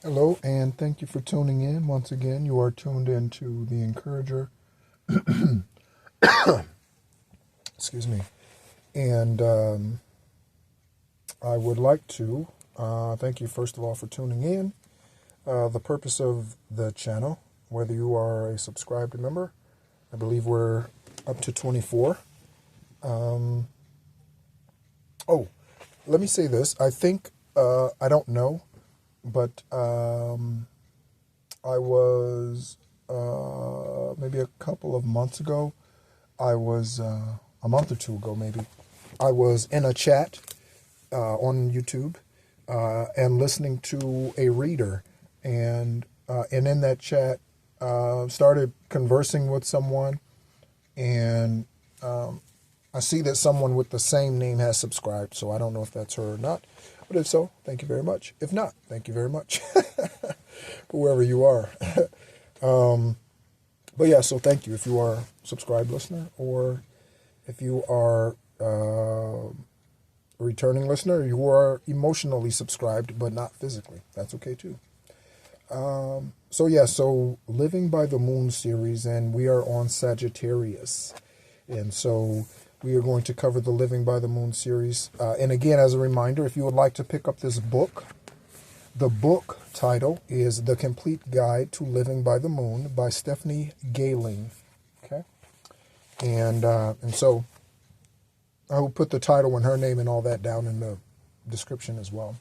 Hello, and thank you for tuning in. Once again, you are tuned into The Encourager. Excuse me. And I would like to thank you, first of all, for tuning in. The purpose of the channel, whether you are a subscribed member, I believe we're up to 24. Oh, let me say this. I think, I don't know, but I was maybe a couple of months ago, a month or two ago maybe, I was in a chat on YouTube and listening to a reader, and in that chat started conversing with someone, and I see that someone with the same name has subscribed, so I don't know if that's her or not. But if so, thank you very much. If not, thank you very much. Whoever you are. But yeah, so thank you if you are a subscribed listener, or if you are a returning listener, you are emotionally subscribed but not physically. That's okay too. So Living by the Moon series, and we are on Sagittarius. And so we are going to cover the Living by the Moon series. And again, as a reminder, if you would like to pick up this book, the book title is The Complete Guide to Living by the Moon by Stephanie Gailing. Okay? And so I will put the title and her name and all that down in the description as well.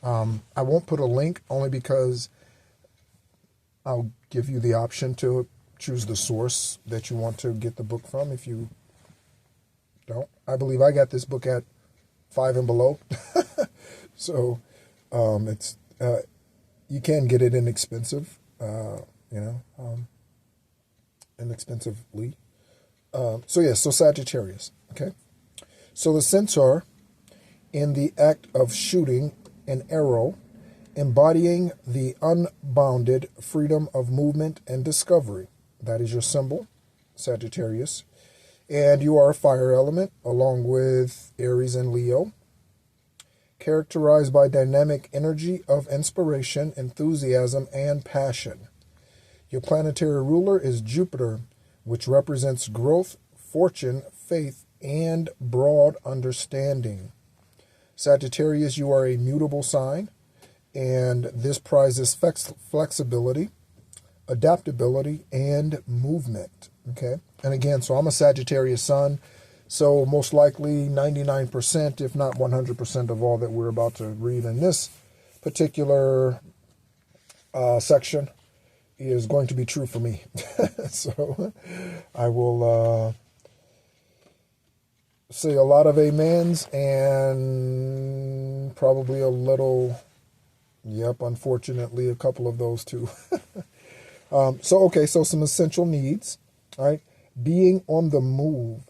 I won't put a link only because I'll give you the option to choose the source that you want to get the book from if you don't. I believe I got this book at 5 and below. So it's you can get it inexpensive, inexpensively. So Sagittarius, okay? So the centaur, in the act of shooting an arrow, embodying the unbounded freedom of movement and discovery. That is your symbol, Sagittarius. And you are a fire element, along with Aries and Leo, characterized by dynamic energy of inspiration, enthusiasm, and passion. Your planetary ruler is Jupiter, which represents growth, fortune, faith, and broad understanding. Sagittarius, you are a mutable sign, and this prizes flexibility, adaptability, and movement. Okay? And again, so I'm a Sagittarius sun, so most likely 99%, if not 100% of all that we're about to read in this particular section is going to be true for me. So I will say a lot of amens and probably a little, unfortunately, a couple of those too. So some essential needs, all right? Being on the move.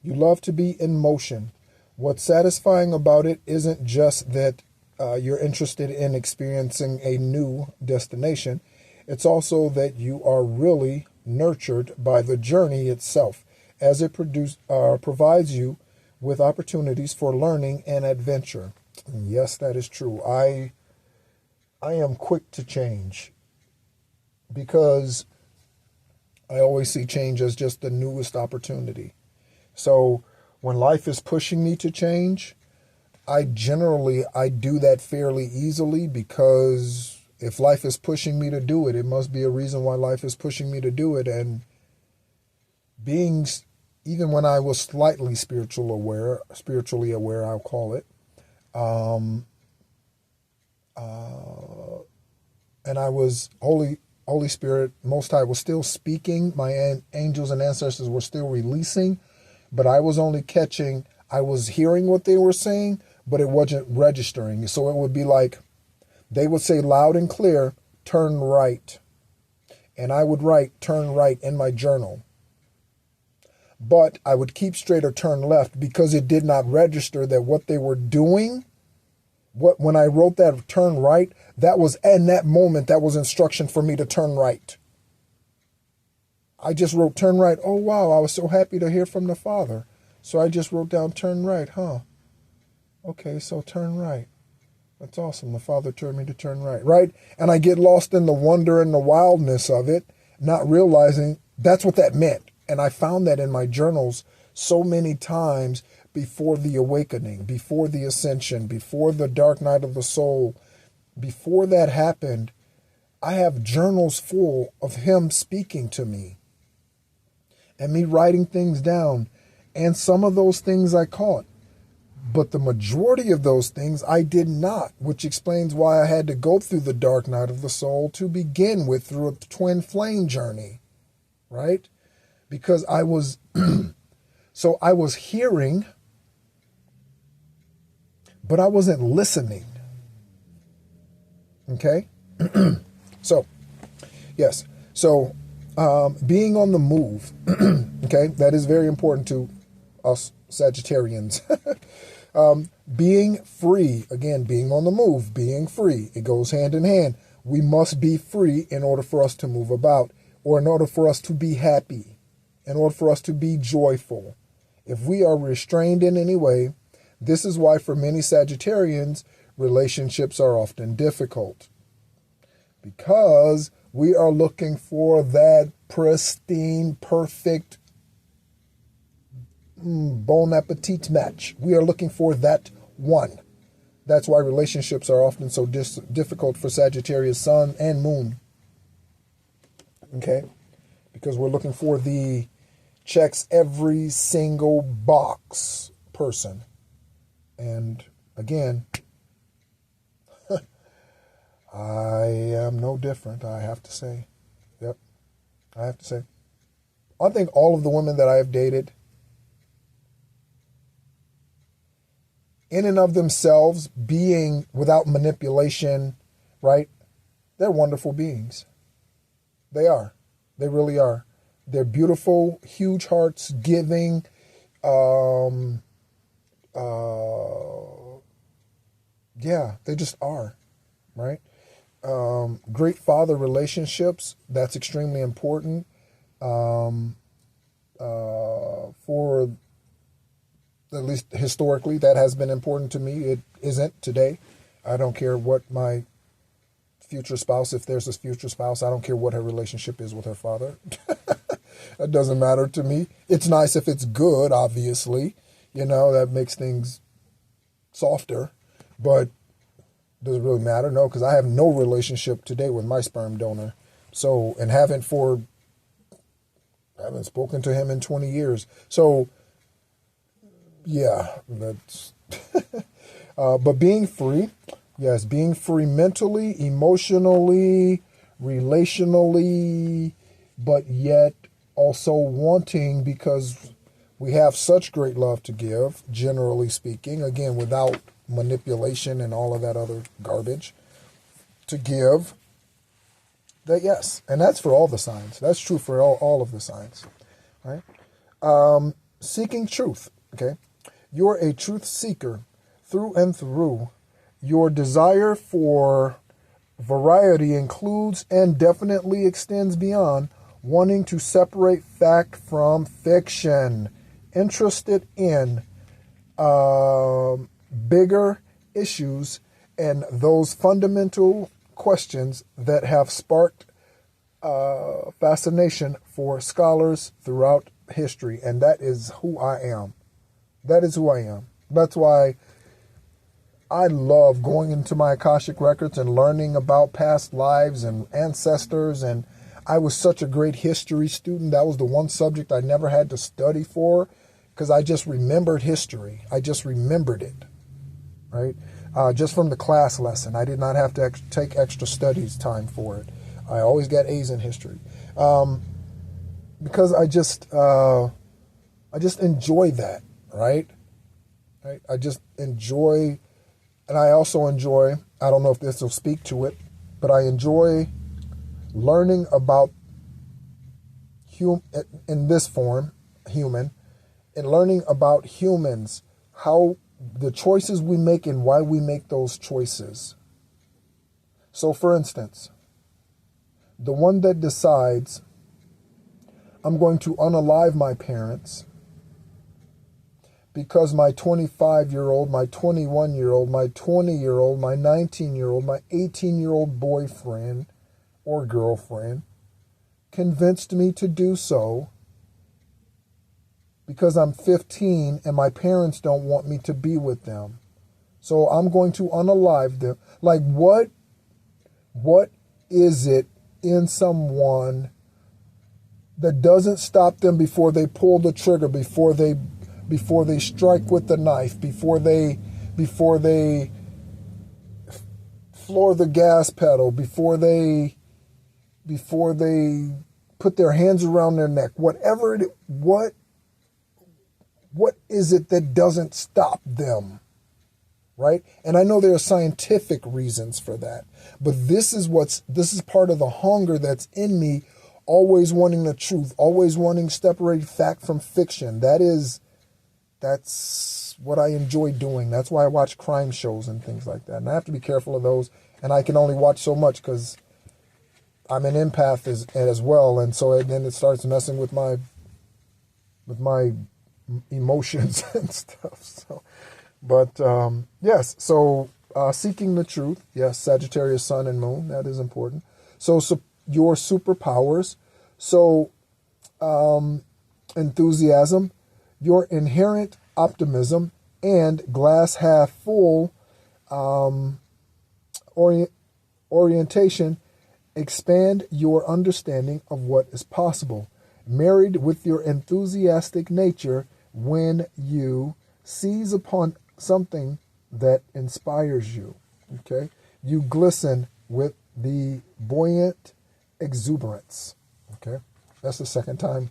You love to be in motion. What's satisfying about it isn't just that you're interested in experiencing a new destination. It's also that you are really nurtured by the journey itself, as it provides you with opportunities for learning and adventure. And yes, that is true. I am quick to change because I always see change as just the newest opportunity. So when life is pushing me to change, I do that fairly easily, because if life is pushing me to do it, it must be a reason why life is pushing me to do it. And even when I was slightly spiritually aware, I'll call it, and I was Holy Spirit, Most High was still speaking. My angels and ancestors were still releasing, but I was hearing what they were saying, but it wasn't registering. So it would be like, they would say loud and clear, turn right. And I would write turn right in my journal. But I would keep straight or turn left, because it did not register that what they were doing, when I wrote that turn right, that was in that moment, that was instruction for me to turn right. I just wrote turn right. Oh, wow, I was so happy to hear from the Father. So I just wrote down turn right, huh? Okay, so turn right. That's awesome. The Father turned me to turn right, right? And I get lost in the wonder and the wildness of it, not realizing that's what that meant. And I found that in my journals so many times before the awakening, before the ascension, before the dark night of the soul. Before that happened, I have journals full of him speaking to me and me writing things down. And some of those things I caught. But the majority of those things I did not, which explains why I had to go through the dark night of the soul to begin with, through a twin flame journey, right? Because I was, so I was hearing, but I wasn't listening. Okay? So, yes. So, being on the move, okay, that is very important to us Sagittarians. Being free, again, being on the move, being free, it goes hand in hand. We must be free in order for us to move about, or in order for us to be happy, in order for us to be joyful. If we are restrained in any way, this is why for many Sagittarians, relationships are often difficult. Because we are looking for that pristine, perfect, bon appetit match. We are looking for that one. That's why relationships are often so difficult for Sagittarius sun and moon. Okay? Because we're looking for the checks every single box person. And again, I am no different, I have to say. Yep, I have to say. I think all of the women that I have dated, in and of themselves, being without manipulation, right? They're wonderful beings. They are. They really are. They're beautiful, huge hearts, giving, yeah, they just are, right? Great father relationships, that's extremely important. For at least historically, that has been important to me. It isn't today. I don't care what my future spouse, if there's a future spouse, I don't care what her relationship is with her father. That doesn't matter to me. It's nice if it's good, obviously. You know, that makes things softer. But does it really matter? No, because I have no relationship today with my sperm donor. So, and haven't spoken to him in 20 years. So, yeah, that's, but being free, yes, being free mentally, emotionally, relationally, but yet also wanting, because we have such great love to give, generally speaking, again, without manipulation and all of that other garbage, to give, that yes, and that's for all the signs. That's true for all of the signs, right? Seeking truth, okay? You're a truth seeker through and through. Your desire for variety includes and definitely extends beyond wanting to separate fact from fiction. Interested in bigger issues and those fundamental questions that have sparked fascination for scholars throughout history. And that is who I am. That is who I am. That's why I love going into my Akashic records and learning about past lives and ancestors. And I was such a great history student. That was the one subject I never had to study for, because I just remembered history. I just remembered it, right? Just from the class lesson. I did not have to take extra studies time for it. I always got A's in history. Because I just enjoy that, right? I just enjoy, and I also enjoy, I don't know if this will speak to it, but I enjoy learning about in this form, human, and learning about humans, how the choices we make and why we make those choices. So for instance, the one that decides, I'm going to unalive my parents because my 25-year-old, my 21-year-old, my 20-year-old, my 19-year-old, my 18-year-old boyfriend or girlfriend convinced me to do so, because I'm 15 and my parents don't want me to be with them. So I'm going to unalive them. Like, what is it in someone that doesn't stop them before they pull the trigger, before they strike with the knife, before they floor the gas pedal, before they put their hands around their neck, whatever it is, what is it that doesn't stop them, right? And I know there are scientific reasons for that, but this is part of the hunger that's in me, always wanting the truth, always wanting to separate fact from fiction. That's what I enjoy doing. That's why I watch crime shows and things like that. And I have to be careful of those, and I can only watch so much because I'm an empath as well, and so then it starts messing with my emotions and stuff. So, but yes. So seeking the truth. Yes, Sagittarius Sun and Moon. That is important. So your superpowers. So enthusiasm, your inherent optimism, and glass half full orientation expand your understanding of what is possible, married with your enthusiastic nature. When you seize upon something that inspires you, okay, you glisten with the buoyant exuberance. Okay, that's the second time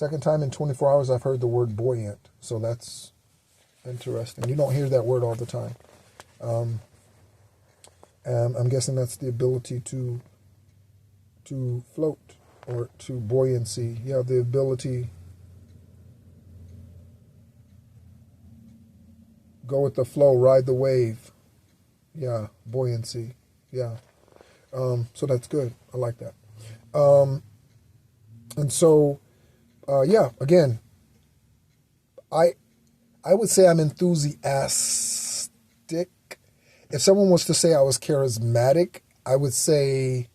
in 24 hours I've heard the word buoyant, so that's interesting. You don't hear that word all the time. I'm guessing that's the ability to float, or to buoyancy. Yeah, the ability go with the flow, ride the wave. Yeah, buoyancy. Yeah. So that's good. I like that. And so, yeah, again, I would say I'm enthusiastic. If someone was to say I was charismatic, I would say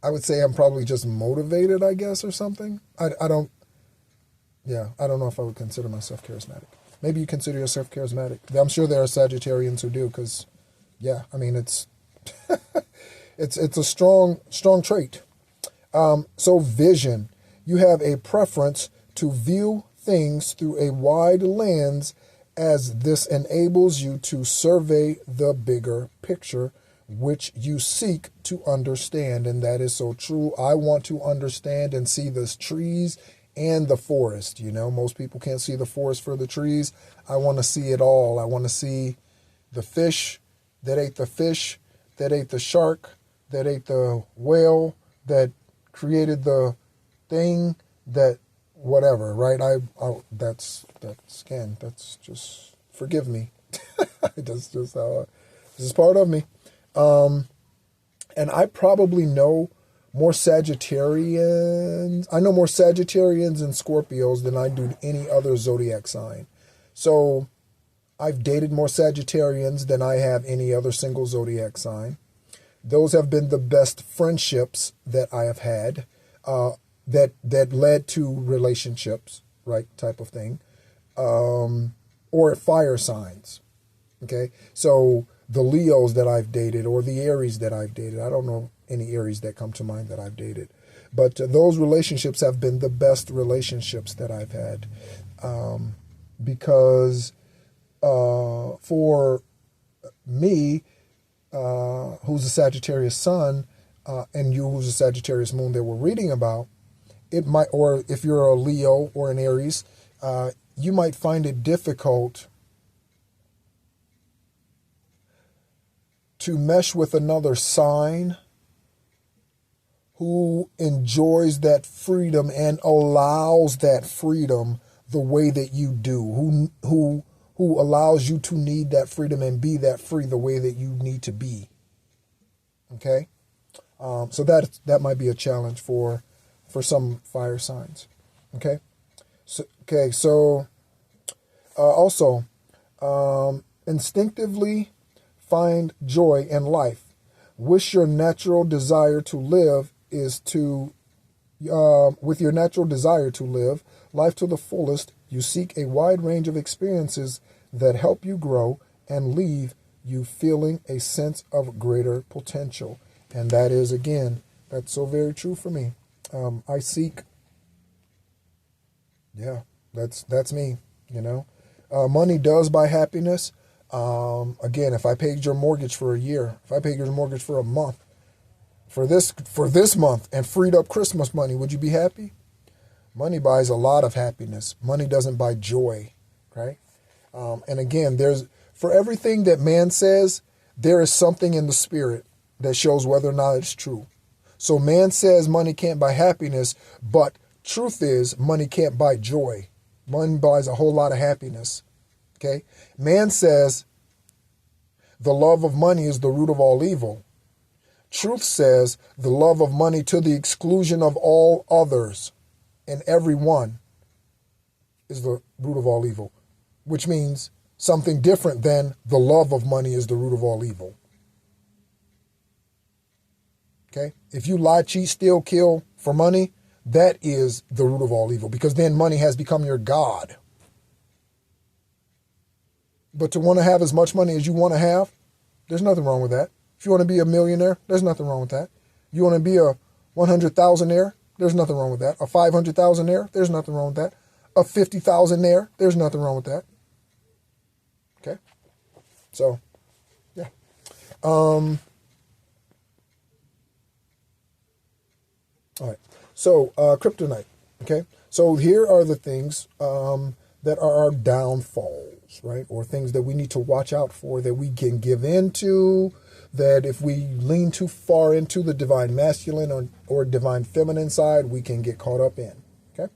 I'm probably just motivated, I guess, or something. I don't know if I would consider myself charismatic. Maybe you consider yourself charismatic. I'm sure there are Sagittarians who do, because, yeah, I mean, it's it's a strong trait. So vision. You have a preference to view things through a wide lens, as this enables you to survey the bigger picture, which you seek to understand. And that is so true. I want to understand and see the trees and the forest. You know, most people can't see the forest for the trees. I want to see it all. I want to see the fish that ate the fish, that ate the shark, that ate the whale, that created the thing, that whatever, right? That's just, forgive me. That's just how this is part of me. And I probably know more Sagittarians. I know more Sagittarians and Scorpios than I do any other zodiac sign. So I've dated more Sagittarians than I have any other single zodiac sign. Those have been the best friendships that I have had, that led to relationships, right, type of thing, or fire signs. Okay, so the Leos that I've dated, or the Aries that I've dated. I don't know any Aries that come to mind that I've dated. But those relationships have been the best relationships that I've had. Because for me, who's a Sagittarius sun, and you who's a Sagittarius moon that we're reading about, it might, or if you're a Leo or an Aries, you might find it difficult to mesh with another sign who enjoys that freedom and allows that freedom the way that you do, who allows you to need that freedom and be that free the way that you need to be. Okay? So that might be a challenge for some fire signs. Okay. So also, instinctively find joy in life. Wish your natural desire to live is to, with your natural desire to live life to the fullest, you seek a wide range of experiences that help you grow and leave you feeling a sense of greater potential. And that is, again, that's so very true for me. I seek, that's me, Money does buy happiness. Again, if I paid your mortgage for a year, if I paid your mortgage for a month, for this month and freed up Christmas money, would you be happy? Money buys a lot of happiness. Money doesn't buy joy, right? And again, for everything that man says, there is something in the spirit that shows whether or not it's true. So man says money can't buy happiness, but truth is money can't buy joy. Money buys a whole lot of happiness. Okay? Man says the love of money is the root of all evil. Truth says the love of money to the exclusion of all others and everyone is the root of all evil, which means something different than the love of money is the root of all evil. Okay? If you lie, cheat, steal, kill for money, that is the root of all evil, because then money has become your God. But to want to have as much money as you want to have, there's nothing wrong with that. If you want to be a millionaire, there's nothing wrong with that. You want to be a 100,000-aire, there's nothing wrong with that. A 500,000-aire, there's nothing wrong with that. A 50,000-aire, there's nothing wrong with that. Okay? So, yeah. All right. So, kryptonite. Okay? So here are the things that are our downfalls, right? Or things that we need to watch out for, that we can give into, that if we lean too far into the divine masculine or divine feminine side, we can get caught up in. Okay?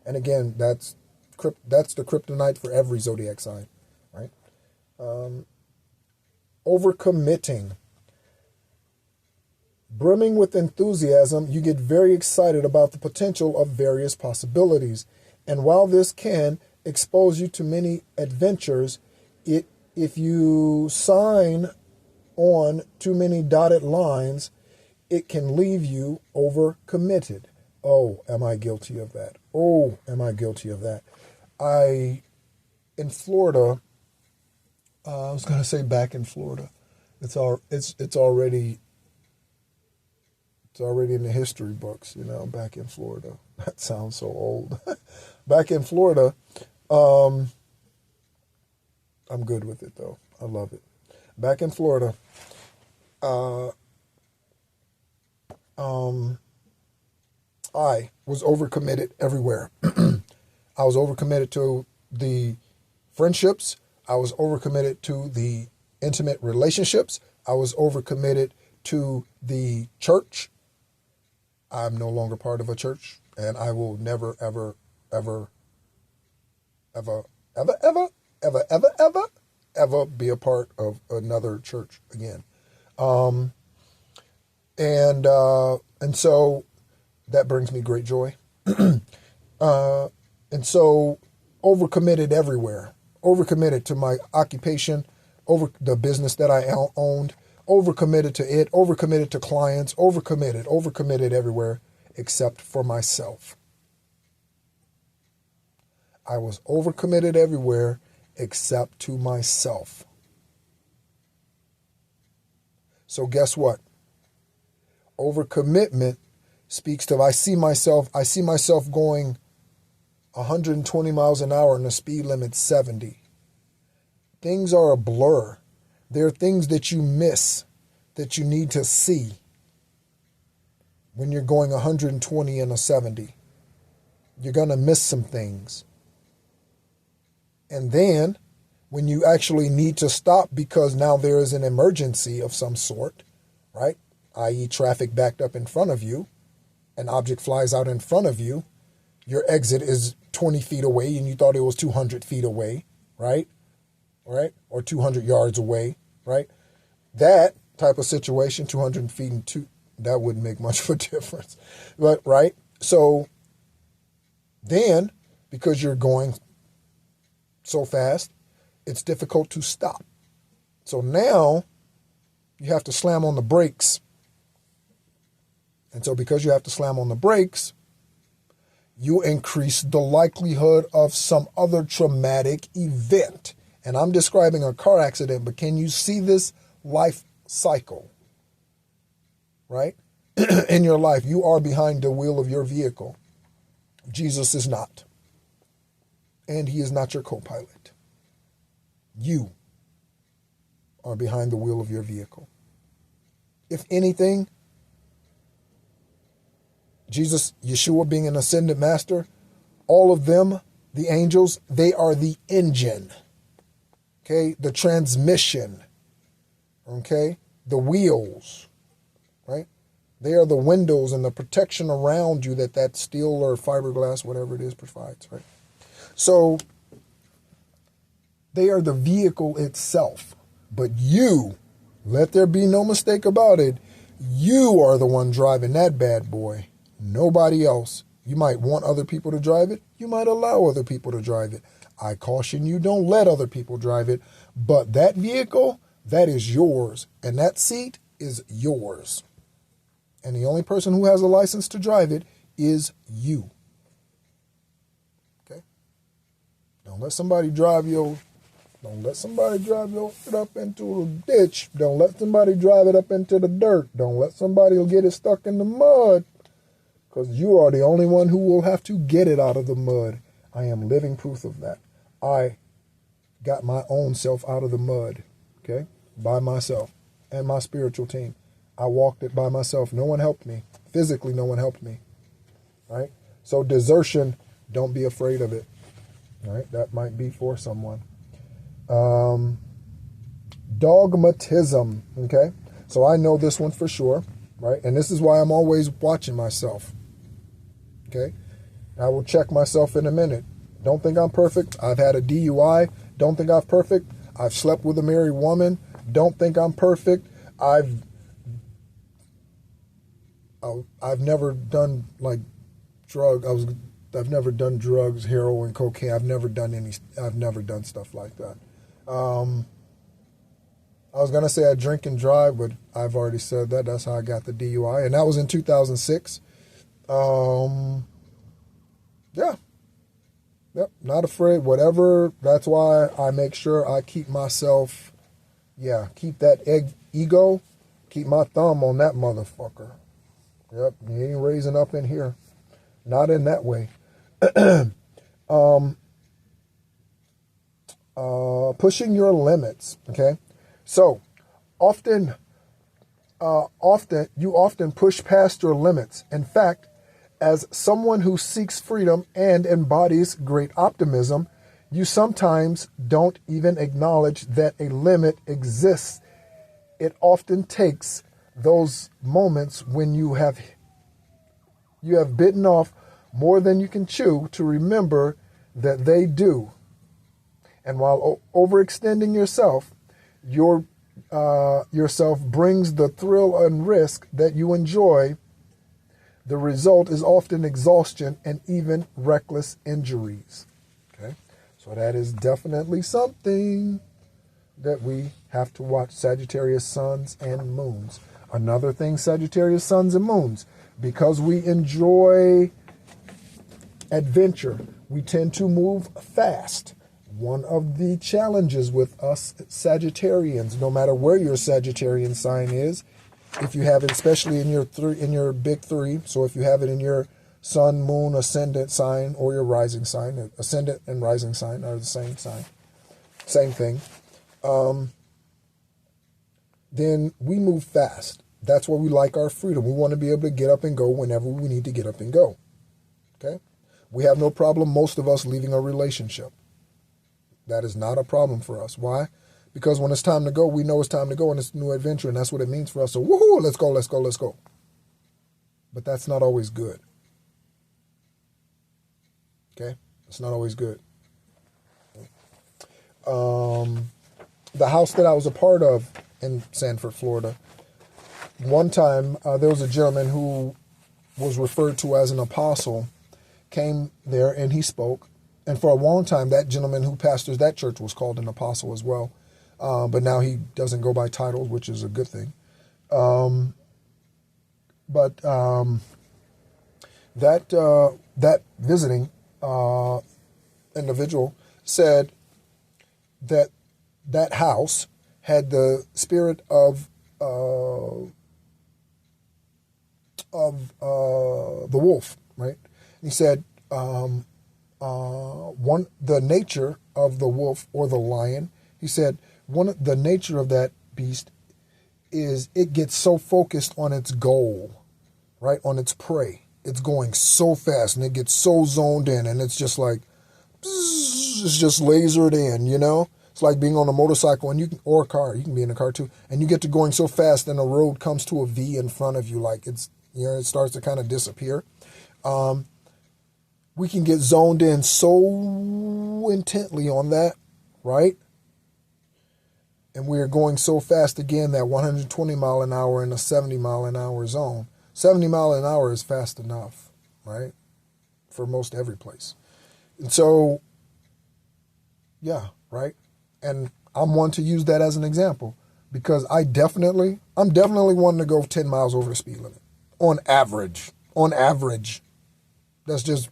And again, that's the kryptonite for every zodiac sign, right? Overcommitting. Brimming with enthusiasm, you get very excited about the potential of various possibilities. And while this can expose you to many adventures, if you sign on too many dotted lines, it can leave you overcommitted. Oh, am I guilty of that? Oh, am I guilty of that? In Florida, I was going to say back in Florida, it's already in the history books, back in Florida. That sounds so old. Back in Florida, I'm good with it, though. I love it. Back in Florida, I was overcommitted everywhere. I was overcommitted to the friendships. I was overcommitted to the intimate relationships. I was overcommitted to the church. I'm no longer part of a church, and I will never, ever, ever, ever, ever, ever, ever, ever, ever, ever be a part of another church again. And so that brings me great joy. And so overcommitted everywhere, overcommitted to my occupation, over the business that I owned, overcommitted to it, overcommitted to clients, overcommitted everywhere except for myself. I was overcommitted everywhere except to myself. So guess what? Overcommitment speaks to, I see myself going 120 miles an hour and the speed limit's 70. Things are a blur. There are things that you miss that you need to see when you're going 120 and a 70. You're going to miss some things. And then when you actually need to stop because now there is an emergency of some sort, right? i.e. traffic backed up in front of you, an object flies out in front of you, your exit is 20 feet away and you thought it was 200 feet away, right? Right? Or 200 yards away, right? That type of situation, 200 feet and that wouldn't make much of a difference. But, right? So then, because you're going so fast, it's difficult to stop. So now you have to slam on the brakes. And so because you have to slam on the brakes, you increase the likelihood of some other traumatic event. And I'm describing a car accident, but can you see this life cycle? Right? In your life, you are behind the wheel of your vehicle. Jesus is not. And he is not your co-pilot. You are behind the wheel of your vehicle. If anything, Jesus, Yeshua being an ascended master, all of them, the angels, they are the engine. Okay? The transmission. Okay? The wheels. Right? They are the windows and the protection around you that steel or fiberglass, whatever it is, provides. Right? So, they are the vehicle itself. But you, let there be no mistake about it, you are the one driving that bad boy. Nobody else. You might want other people to drive it. You might allow other people to drive it. I caution you, don't let other people drive it. But that vehicle, that is yours. And that seat is yours. And the only person who has a license to drive it is you. Okay? Don't let somebody drive your shit up into a ditch. Don't let somebody drive it up into the dirt. Don't let somebody get it stuck in the mud. Because you are the only one who will have to get it out of the mud. I am living proof of that. I got my own self out of the mud, okay, by myself and my spiritual team. I walked it by myself. No one helped me. Physically, no one helped me, right? So desertion, don't be afraid of it, right? That might be for someone. Dogmatism, okay? So I know this one for sure, right? And this is why I'm always watching myself. Okay, I will check myself in a minute. Don't think I'm perfect. I've had a DUI. Don't think I'm perfect. I've slept with a married woman. Don't think I'm perfect. I've never done like I've never done drugs, heroin, cocaine. I've never done stuff like that. I was gonna say I drink and drive, but I've already said that. That's how I got the DUI, and that was in 2006. Yeah. Yep. Not afraid. Whatever. That's why I make sure I keep myself, keep that ego, keep my thumb on that motherfucker. Yep. He ain't raising up in here. Not in that way. Pushing your limits. Okay. So often you often push past your limits. In fact, as someone who seeks freedom and embodies great optimism, you sometimes don't even acknowledge that a limit exists. It often takes those moments when you have bitten off more than you can chew to remember that they do. And while overextending yourself, yourself brings the thrill and risk that you enjoy. The result is often exhaustion and even reckless injuries. Okay, so that is definitely something that we have to watch. Sagittarius suns and moons. Another thing, Sagittarius suns and moons. Because we enjoy adventure, we tend to move fast. One of the challenges with us Sagittarians, no matter where your Sagittarian sign is, if you have it, especially in your big three, so if you have it in your sun, moon, ascendant sign, or your rising sign, ascendant and rising sign are the same sign, same thing, then we move fast. That's where we like our freedom. We want to be able to get up and go whenever we need to get up and go. Okay? We have no problem, most of us, leaving a relationship. That is not a problem for us. Why? Because when it's time to go, we know it's time to go and it's a new adventure, and that's what it means for us. So, woohoo, let's go, let's go, let's go. But that's not always good. Okay? It's not always good. The house that I was a part of in Sanford, Florida, one time there was a gentleman who was referred to as an apostle, came there and he spoke. And for a long time, that gentleman who pastors that church was called an apostle as well. But now he doesn't go by titles, which is a good thing. That visiting individual said that that house had the spirit of the wolf, right? He said the nature of the wolf or the lion. He said the nature of that beast is it gets so focused on its goal, right, on its prey. It's going so fast and it gets so zoned in, and it's just like, it's just lasered in, you know? It's like being on a motorcycle or a car. You can be in a car too. And you get to going so fast and the road comes to a V in front of you, like it starts to kind of disappear. We can get zoned in so intently on that, right? And we're going so fast again, that 120 mile an hour in a 70 mile an hour zone. 70 mile an hour is fast enough, right? For most every place. And so, yeah, right? And I'm one to use that as an example because I'm definitely one to go 10 miles over the speed limit. On average. It's just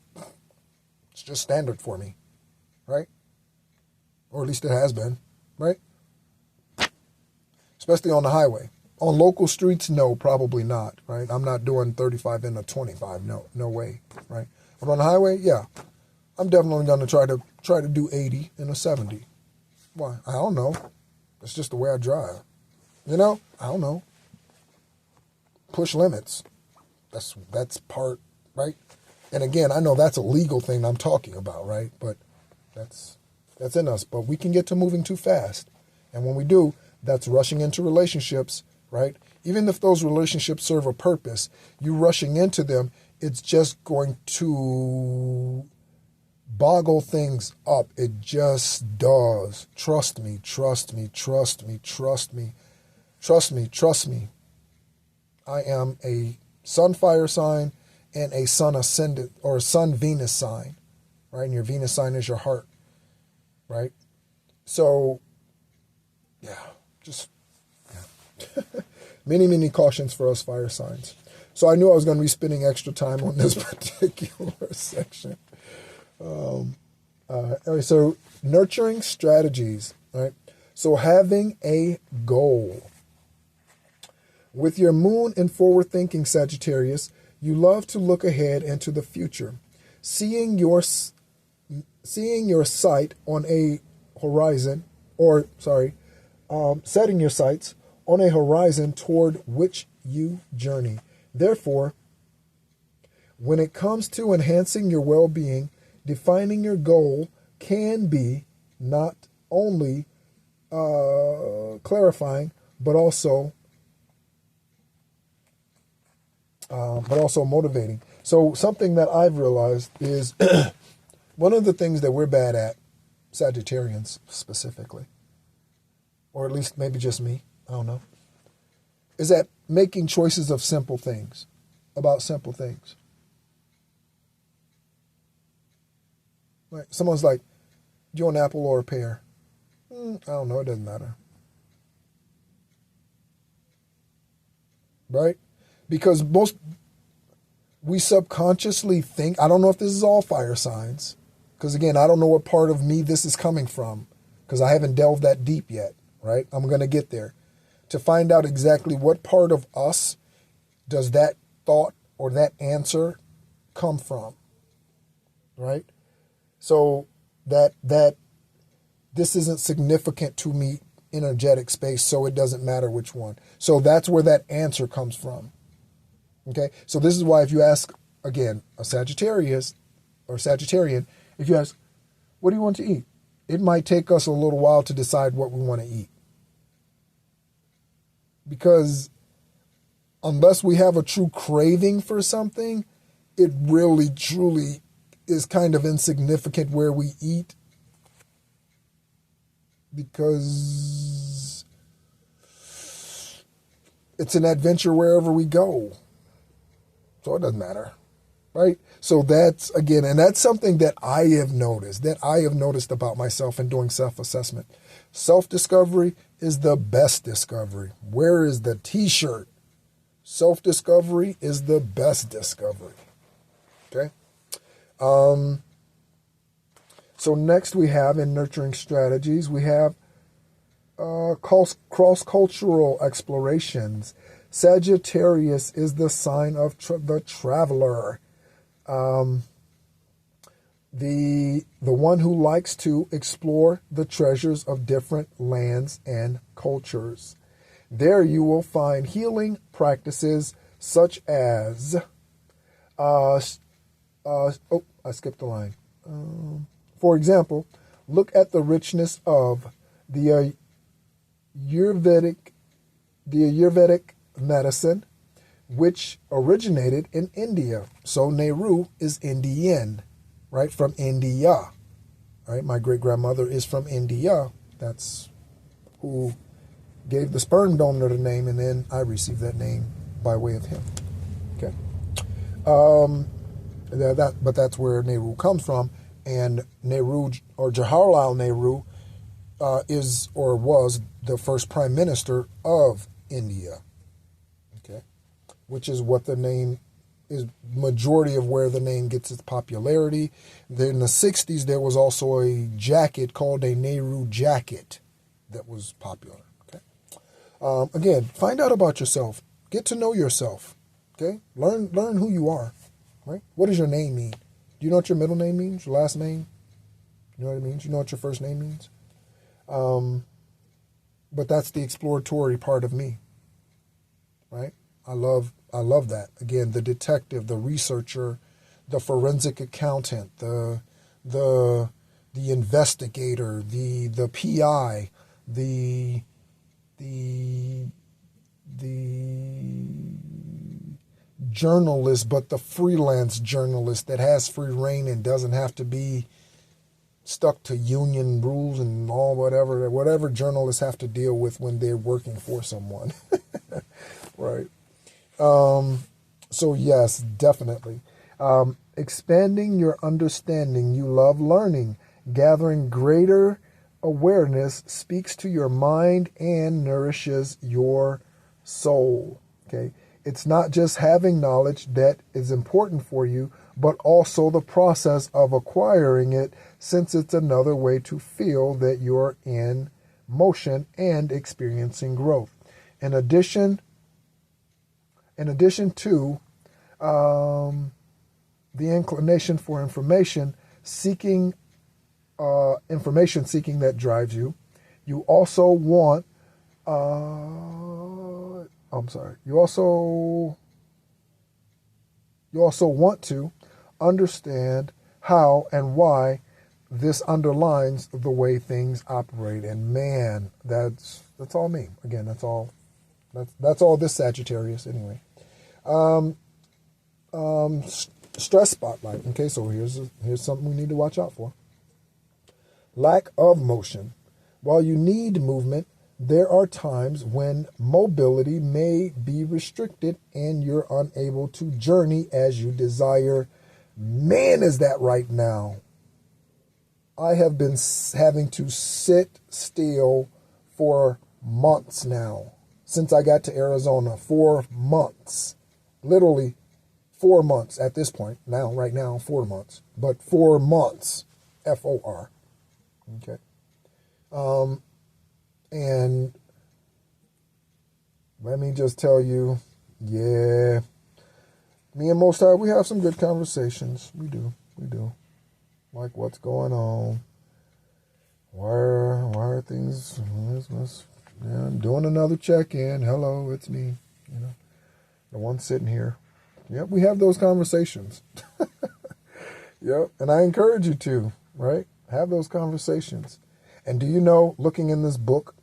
standard for me, right? Or at least it has been, right? Especially on the highway. On local streets, no, probably not, right? I'm not doing 35 in a 25, no way, right? But on the highway, yeah, I'm definitely going to try to do 80 in a 70. Why? I don't know. It's just the way I drive. You know? I don't know. Push limits. That's part, right? And again, I know that's a legal thing I'm talking about, right? But that's in us. But we can get to moving too fast. And when we do, that's rushing into relationships, right? Even if those relationships serve a purpose, you rushing into them, it's just going to boggle things up. It just does. Trust me. I am a sun fire sign and a sun ascendant or sun Venus sign, right? And your Venus sign is your heart, right? So, yeah, many cautions for us fire signs. So I knew I was going to be spending extra time on this particular section. Anyway, so nurturing strategies, right? So having a goal. With your moon in forward thinking, Sagittarius, you love to look ahead into the future, seeing your sight on a horizon, setting your sights on a horizon toward which you journey. Therefore, when it comes to enhancing your well-being, defining your goal can be not only clarifying, but also motivating. So something that I've realized is one of the things that we're bad at, Sagittarians specifically, or at least maybe just me, I don't know, is at making choices of simple things, about simple things. Right? Someone's like, do you want an apple or a pear? I don't know, it doesn't matter. Right? Because we subconsciously think, I don't know if this is all fire signs, because again, I don't know what part of me this is coming from, because I haven't delved that deep yet, right? I'm going to get there to find out exactly what part of us does that thought or that answer come from, right? So that this isn't significant to me energetic space, so it doesn't matter which one. So that's where that answer comes from. Okay, so this is why if you ask, again, a Sagittarius or Sagittarian, if you ask, what do you want to eat? It might take us a little while to decide what we want to eat. Because unless we have a true craving for something, it really, truly is kind of insignificant where we eat. Because it's an adventure wherever we go. So it doesn't matter, right? So that's, again, and that's something that I have noticed about myself in doing self-assessment. Self-discovery is the best discovery. Where is the t-shirt? Self-discovery is the best discovery. Okay? So next we have, in nurturing strategies, we have cross-cultural explorations. Sagittarius is the sign of the traveler. The one who likes to explore the treasures of different lands and cultures. There you will find healing practices such as, I skipped the line. For example, look at the richness of the Ayurvedic medicine, which originated in India. So Nehru is Indian, right? From India, right? My great-grandmother is from India. That's who gave the sperm donor the name, and then I received that name by way of him. Okay. But that's where Nehru comes from, and Nehru, or Jawaharlal Nehru, is or was the first prime minister of India. Okay, which is what the name is, majority of where the name gets its popularity. Then in the 60s, there was also a jacket called a Nehru jacket that was popular. Okay, again, find out about yourself. Get to know yourself. Okay, learn who you are. Right? What does your name mean? Do you know what your middle name means? Your last name? You know what it means? You know what your first name means? But that's the exploratory part of me, right? I love that. Again, the detective, the researcher, the forensic accountant, the investigator, the PI, the journalist, but the freelance journalist that has free reign and doesn't have to be stuck to union rules and all whatever journalists have to deal with when they're working for someone. Right. So yes, definitely. Expanding your understanding. You love learning. Gathering greater awareness speaks to your mind and nourishes your soul. Okay. It's not just having knowledge that is important for you, but also the process of acquiring it, since it's another way to feel that you're in motion and experiencing growth. In addition to the inclination for information seeking that drives you, you also want you also want to understand how and why this underlines the way things operate. And man, that's all me. Again, that's all this Sagittarius anyway. Stress spotlight. Okay, so here's something we need to watch out for. Lack of motion. While you need movement, there are times when mobility may be restricted and you're unable to journey as you desire. Man, is that right now. I have been having to sit still for months now. Since I got to Arizona, 4 months. Literally 4 months at this point. Right now, 4 months. But 4 months. F-O-R. Okay. And let me just tell you, yeah, me and Most High, we have some good conversations. We do. Like, what's going on? Why are things? I'm doing another check-in. Hello, it's me. The one sitting here. Yep, we have those conversations. Yep, and I encourage you to, right? Have those conversations. And do you know, looking in this book,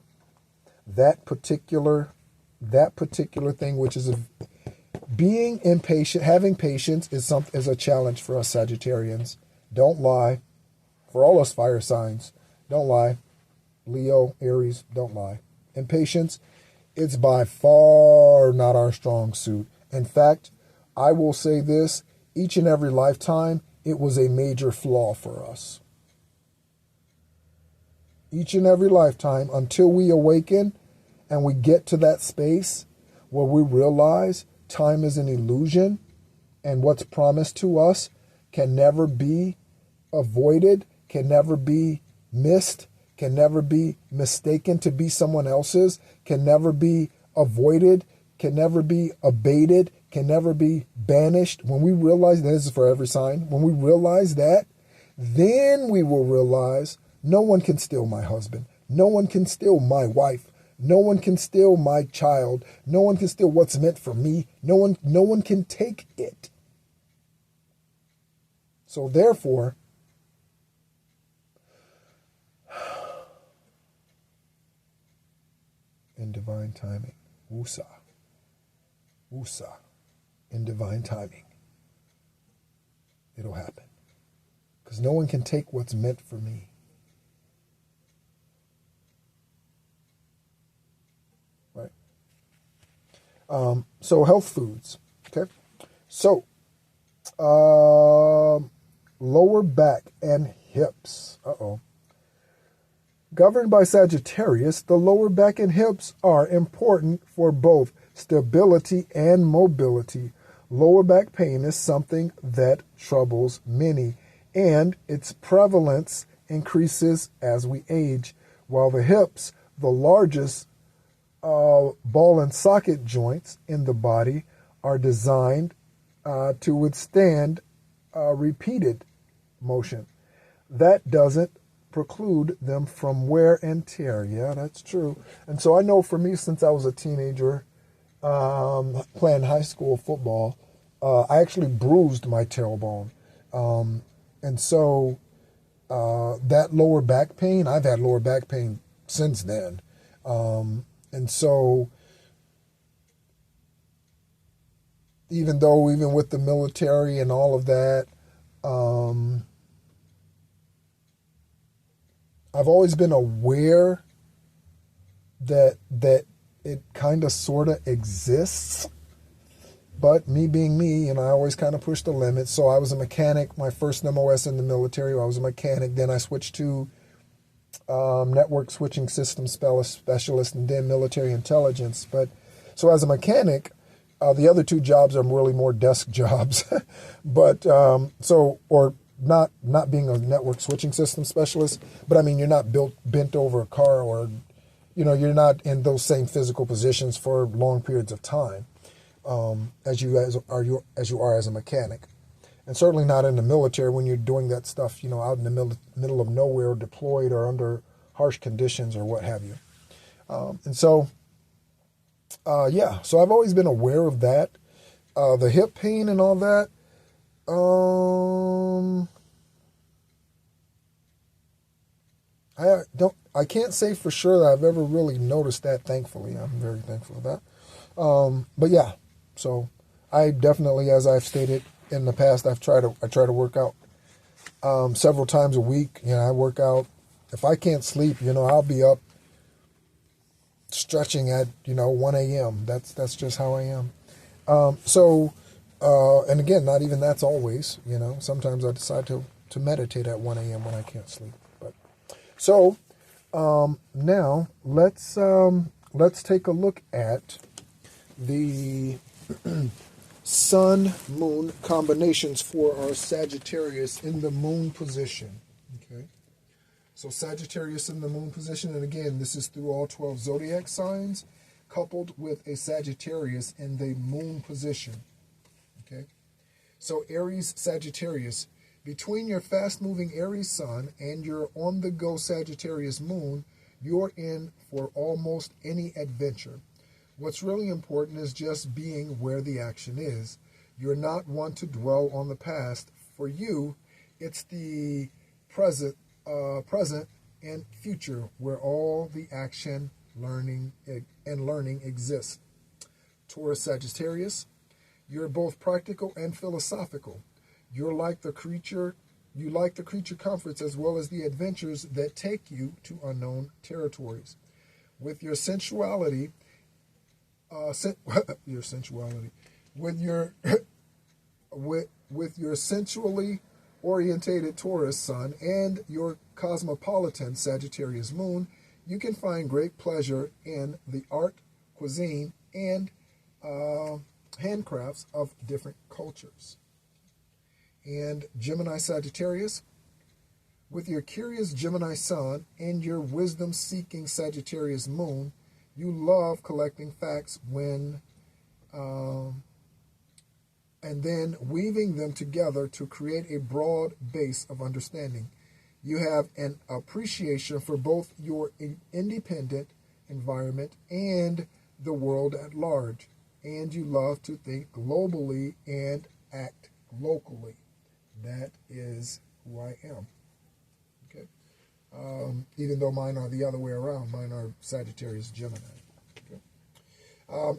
that particular thing, which is being impatient, having patience is a challenge for us Sagittarians. Don't lie. For all us fire signs, don't lie. Leo, Aries, don't lie. Impatience It's by far not our strong suit. In fact, I will say this, each and every lifetime, it was a major flaw for us. Each and every lifetime, until we awaken and we get to that space where we realize time is an illusion and what's promised to us can never be avoided, can never be missed, can never be mistaken to be someone else's, can never be avoided, can never be abated, can never be banished. When we realize, this is for every sign, when we realize that, then we will realize no one can steal my husband. No one can steal my wife. No one can steal my child. No one can steal what's meant for me. No one can take it. So therefore, in divine timing, wusa, in divine timing, it'll happen. Because no one can take what's meant for me. Right? So health foods. Okay. So, lower back and hips. Governed by Sagittarius, the lower back and hips are important for both stability and mobility. Lower back pain is something that troubles many, and its prevalence increases as we age, while the hips, the largest ball and socket joints in the body, are designed to withstand repeated motion. That doesn't preclude them from wear and tear. Yeah, that's true. And so I know for me, since I was a teenager playing high school football, I actually bruised my tailbone. And so that lower back pain, I've had lower back pain since then. And so even with the military and all of that, I've always been aware that it kind of sort of exists. But me being me, I always kind of push the limits. So I was a mechanic. My first MOS in the military, I was a mechanic. Then I switched to network switching system specialist, and then military intelligence. But so as a mechanic, the other two jobs are really more desk jobs. But not being a network switching system specialist, but I mean, you're not bent over a car, or, you're not in those same physical positions for long periods of time, as you are as a mechanic, and certainly not in the military when you're doing that stuff, out in the middle of nowhere, deployed or under harsh conditions or what have you. So I've always been aware of that, the hip pain and all that. I can't say for sure that I've ever really noticed that, thankfully. I'm very thankful for that. But yeah, so I definitely, as I've stated in the past, I try to work out several times a week. I work out. If I can't sleep, I'll be up stretching at 1 a.m. That's just how I am. And again, not even that's always. Sometimes I decide to meditate at 1 a.m. when I can't sleep. But so now let's take a look at the Sun-Moon combinations for our Sagittarius in the Moon position. Okay, so Sagittarius in the Moon position, and again, this is through all 12 zodiac signs, coupled with a Sagittarius in the Moon position. Okay, so Aries, Sagittarius, between your fast-moving Aries Sun and your on-the-go Sagittarius Moon, you're in for almost any adventure. What's really important is just being where the action is. You're not one to dwell on the past. For you, it's the present and future where all the action, learning exists. Taurus, Sagittarius, you're both practical and philosophical. You like the creature comforts as well as the adventures that take you to unknown territories. With your sensuality your sensuality, with your with your sensually orientated Taurus sun and your cosmopolitan Sagittarius moon, you can find great pleasure in the art, cuisine, and handcrafts of different cultures. And Gemini Sagittarius, with your curious Gemini sun and your wisdom-seeking Sagittarius moon, you love collecting facts and then weaving them together to create a broad base of understanding. You have an appreciation for both your independent environment and the world at large, and you love to think globally and act locally. That is who I am. Okay. Even though mine are the other way around. Mine are Sagittarius, Gemini. Okay.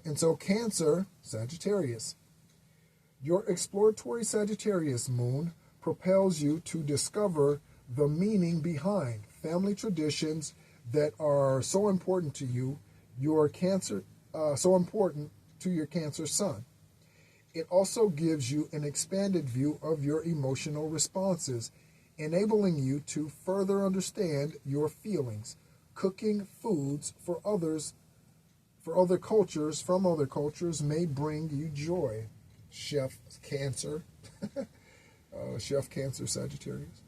And so Cancer, Sagittarius. Your exploratory Sagittarius moon propels you to discover the meaning behind family traditions that are so important to you, your Cancer, so important to your Cancer sun. It also gives you an expanded view of your emotional responses, enabling you to further understand your feelings. Cooking foods for others, for other cultures, from other cultures, may bring you joy. Chef Cancer, Chef Cancer Sagittarius.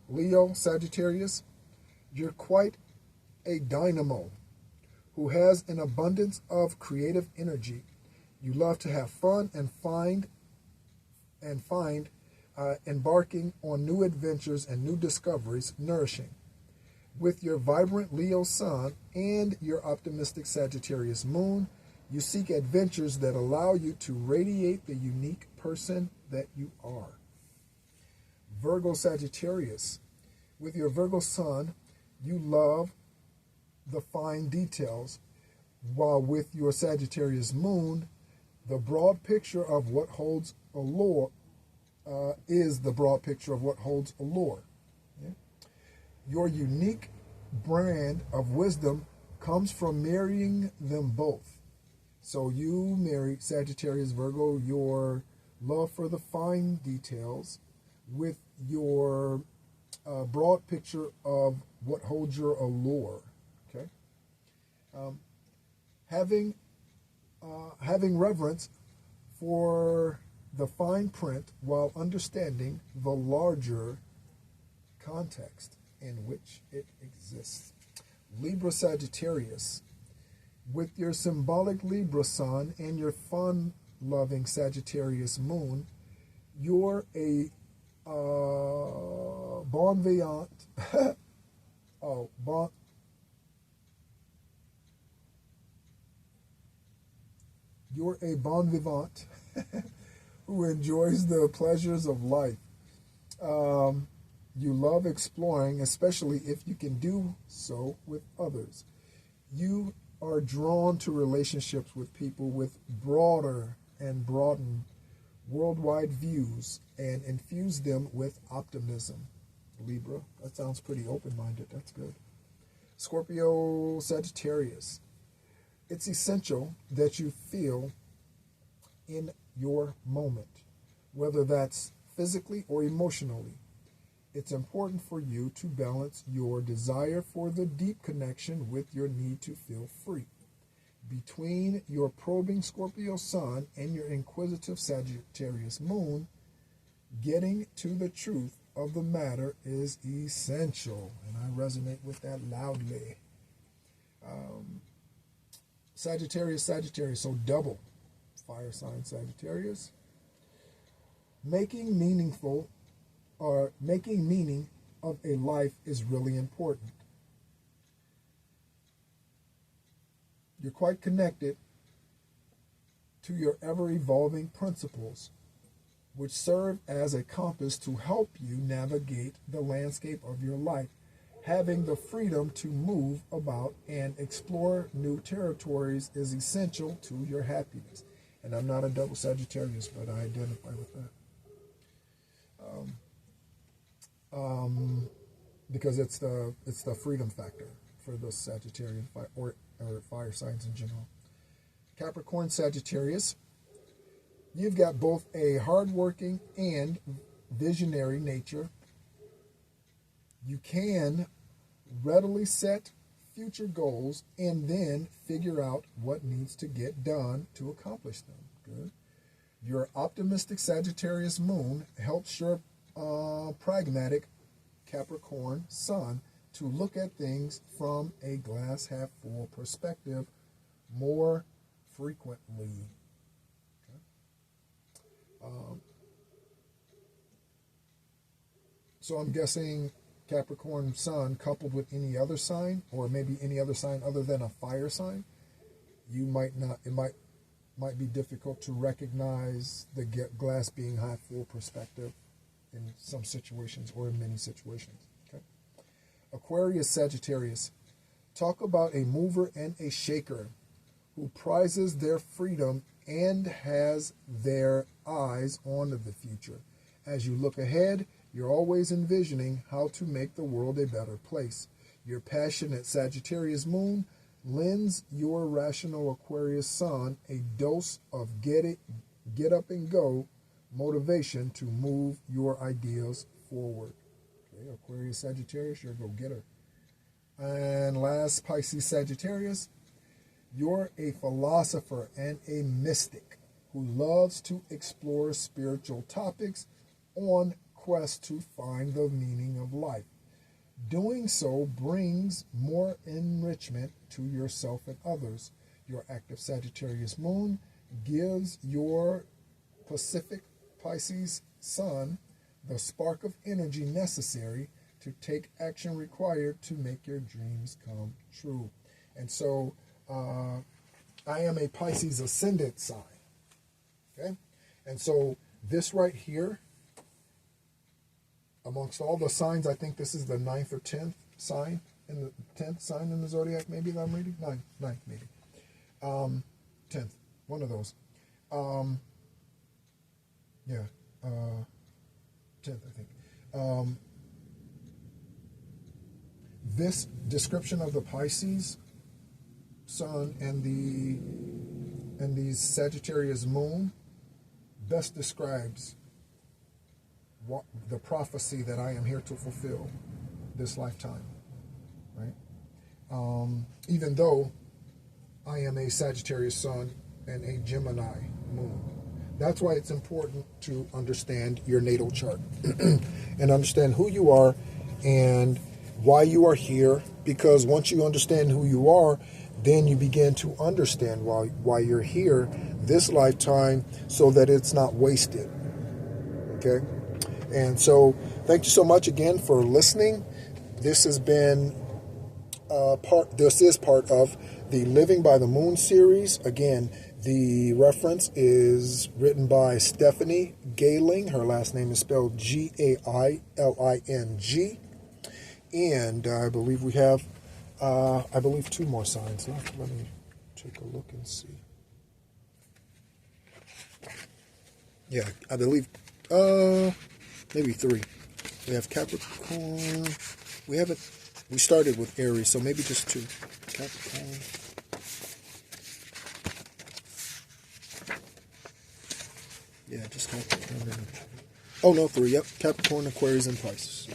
Leo Sagittarius, you're quite a dynamo who has an abundance of creative energy. You love to have fun and find embarking on new adventures and new discoveries nourishing. With your vibrant Leo sun and your optimistic Sagittarius moon, you seek adventures that allow you to radiate the unique person that you are. Virgo Sagittarius. With your Virgo sun, you love the fine details, while with your Sagittarius moon, the broad picture of what holds allure is the broad picture of what holds allure. Yeah? Your unique brand of wisdom comes from marrying them both. So you marry Sagittarius, Virgo, your love for the fine details with your broad picture of what holds your allure. Okay, having reverence for the fine print while understanding the larger context in which it exists. Libra Sagittarius. With your symbolic Libra sun and your fun-loving Sagittarius moon, you're a bon vivant. You're a bon vivant who enjoys the pleasures of life. You love exploring, especially if you can do so with others. You are drawn to relationships with people with broader and broadened worldwide views and infuse them with optimism. Libra, that sounds pretty open-minded. That's good. Scorpio Sagittarius. It's essential that you feel in your moment, whether that's physically or emotionally. It's important for you to balance your desire for the deep connection with your need to feel free. Between your probing Scorpio sun and your inquisitive Sagittarius moon, getting to the truth of the matter is essential. And I resonate with that loudly. Sagittarius, so double fire sign Sagittarius. Making meaning of a life is really important. You're quite connected to your ever-evolving principles, which serve as a compass to help you navigate the landscape of your life. Having the freedom to move about and explore new territories is essential to your happiness. And I'm not a double Sagittarius, but I identify with that. Because it's the freedom factor for the Sagittarian or fire signs in general. Capricorn, Sagittarius, you've got both a hardworking and visionary nature. You can readily set future goals and then figure out what needs to get done to accomplish them. Good. Your optimistic Sagittarius moon helps your pragmatic Capricorn sun to look at things from a glass half full perspective more frequently. Okay. So I'm guessing Capricorn sun coupled with any other sign, or maybe any other sign other than a fire sign, you might not, it might be difficult to recognize the glass being half full perspective in some situations or in many situations. Okay. Aquarius, Sagittarius, talk about a mover and a shaker who prizes their freedom and has their eyes on the future. As you look ahead, you're always envisioning how to make the world a better place. Your passionate Sagittarius moon lends your rational Aquarius sun a dose of get up and go motivation to move your ideas forward. Okay, Aquarius, Sagittarius, you're a go-getter. And last, Pisces, Sagittarius, you're a philosopher and a mystic who loves to explore spiritual topics on quest to find the meaning of life. Doing so brings more enrichment to yourself and others. Your active Sagittarius moon gives your Pacific Pisces sun the spark of energy necessary to take action required to make your dreams come true. And so I am a Pisces ascendant sign. Okay? And so this right here, amongst all the signs, I think this is the 9th or 10th sign in the 10th sign in the zodiac, maybe that I'm reading? 9th maybe. 10th, one of those. 10th, I think. This description of the Pisces sun and the Sagittarius moon best describes what the prophecy that I am here to fulfill this lifetime, right? Even though I am a Sagittarius sun and a Gemini moon. That's why it's important to understand your natal chart and understand who you are and why you are here, because once you understand who you are, then you begin to understand why you're here this lifetime so that it's not wasted, okay? And so thank you so much again for listening. This has been this is part of the Living by the Moon series. Again, the reference is written by Stephanie Gailing. Her last name is spelled Gailing. And I believe we have, 2 more signs left. Let me take a look and see. Yeah, I believe, maybe 3. We have Capricorn. We started with Aries, so maybe just 2. Capricorn. Yeah, just Capricorn. Oh, no, 3. Yep, Capricorn, Aquarius, and Pisces.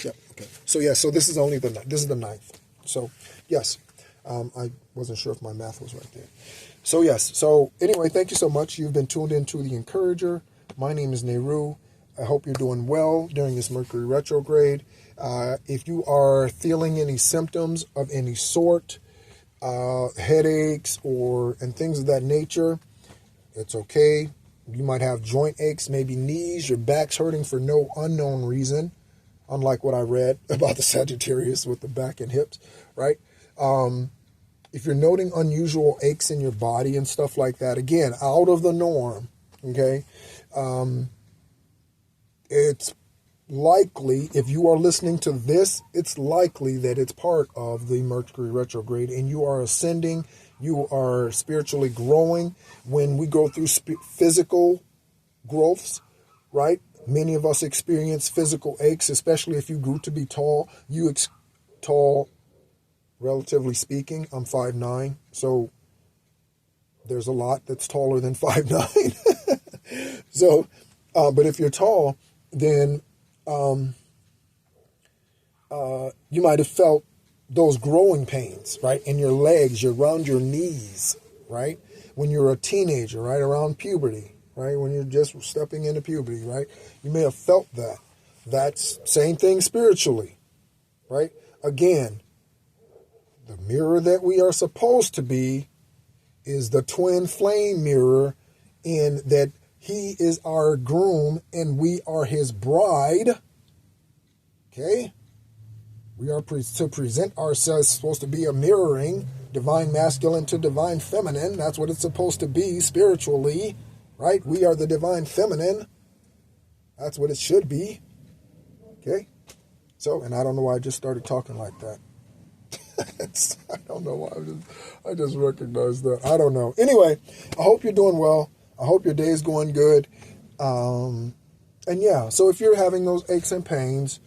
Yep, okay. So, yeah, so this is only the 9th. So, yes, I wasn't sure if my math was right there. So, yes, so anyway, thank you so much. You've been tuned into The Encourager. My name is Nehru. I hope you're doing well during this Mercury retrograde. If you are feeling any symptoms of any sort, headaches and things of that nature, it's okay. You might have joint aches, maybe knees, your back's hurting for no unknown reason, unlike what I read about the Sagittarius with the back and hips, right? If you're noting unusual aches in your body and stuff like that, again, out of the norm, okay? It's likely, if you are listening to this, it's likely that it's part of the Mercury retrograde and you are ascending, you are spiritually growing. When we go through physical growths, right? Many of us experience physical aches, especially if you grew to be tall. Tall, relatively speaking. I'm 5'9", so There's a lot that's taller than 5'9". So, but if you're tall, then you might have felt those growing pains, right, in your legs, around your knees, right, when you're a teenager, right, around puberty, right, when you're just stepping into puberty, right, you may have felt that. That's same thing spiritually, right? Again, the mirror that we are supposed to be is the twin flame mirror, in that he is our groom and we are his bride. Okay? We are to present ourselves, supposed to be a mirroring, divine masculine to divine feminine. That's what it's supposed to be spiritually, right? We are the divine feminine. That's what it should be. Okay? So, and I don't know why I just started talking like that. I don't know why. I just recognized that. I don't know. Anyway, I hope you're doing well. I hope your day is going good. And yeah, so if you're having those aches and pains,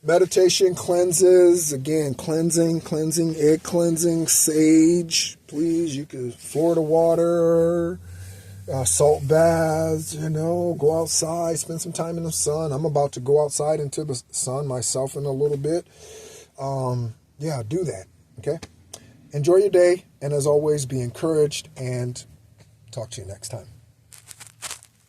meditation cleanses, again, cleansing, egg cleansing, sage, please. You can Florida water, salt baths, go outside, spend some time in the sun. I'm about to go outside into the sun myself in a little bit. Yeah, do that, okay? Enjoy your day, and as always, be encouraged, and talk to you next time.